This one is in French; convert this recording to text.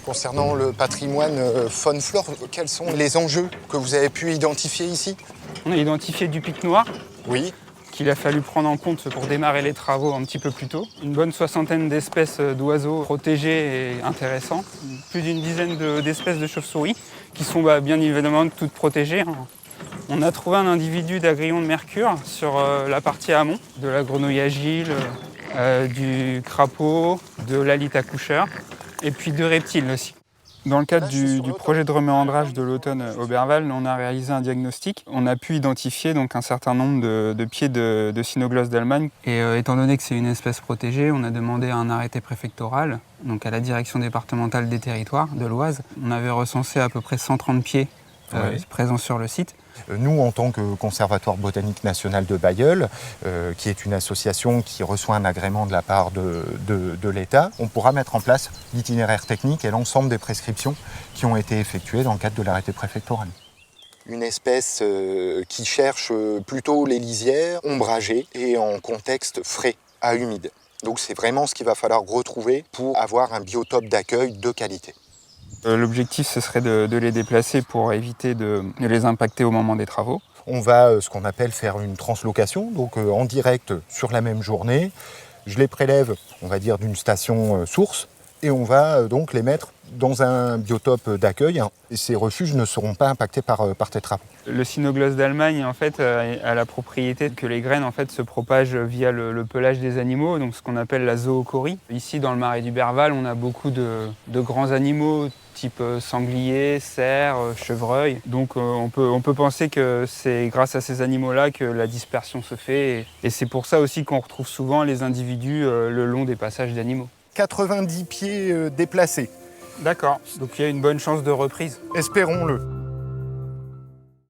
Concernant le patrimoine faune-flore, quels sont les enjeux que vous avez pu identifier ici? On a identifié du pic noir Oui. qu'il a fallu prendre en compte pour démarrer les travaux un petit peu plus tôt. Une bonne soixantaine d'espèces d'oiseaux protégés et intéressants. Plus d'une dizaine d'espèces de chauves-souris qui sont bien évidemment toutes protégées. On a trouvé un individu d'agrillon de mercure sur la partie amont, de la grenouille agile, du crapaud, de l'alite accoucheur et puis 2 reptiles aussi. Dans le cadre du projet de reméandrage de l'automne Auberval, on a réalisé un diagnostic. On a pu identifier donc un certain nombre de pieds de cynoglosse d'Allemagne. Et étant donné que c'est une espèce protégée, on a demandé un arrêté préfectoral, donc à la direction départementale des territoires de l'Oise. On avait recensé à peu près 130 pieds présents sur le site. Nous, en tant que Conservatoire botanique national de Bailleul, qui est une association qui reçoit un agrément de la part de l'État, on pourra mettre en place l'itinéraire technique et l'ensemble des prescriptions qui ont été effectuées dans le cadre de l'arrêté préfectoral. Une espèce qui cherche plutôt les lisières ombragées et en contexte frais à humide. Donc c'est vraiment ce qu'il va falloir retrouver pour avoir un biotope d'accueil de qualité. L'objectif, ce serait de les déplacer pour éviter de les impacter au moment des travaux. On va, ce qu'on appelle, faire une translocation, donc en direct sur la même journée. Je les prélève, on va dire, d'une station source, et on va donc les mettre dans un biotope d'accueil. Et ces refuges ne seront pas impactés par ces travaux. Le cynoglosse d'Allemagne, en fait, a la propriété que les graines en fait, se propagent via le pelage des animaux, donc ce qu'on appelle la zoochorie. Ici, dans le marais du Berval, on a beaucoup de grands animaux, type sanglier, cerf, chevreuil. Donc on peut penser que c'est grâce à ces animaux-là que la dispersion se fait. Et c'est pour ça aussi qu'on retrouve souvent les individus le long des passages d'animaux. 90 pieds déplacés. D'accord, donc il y a une bonne chance de reprise. Espérons-le.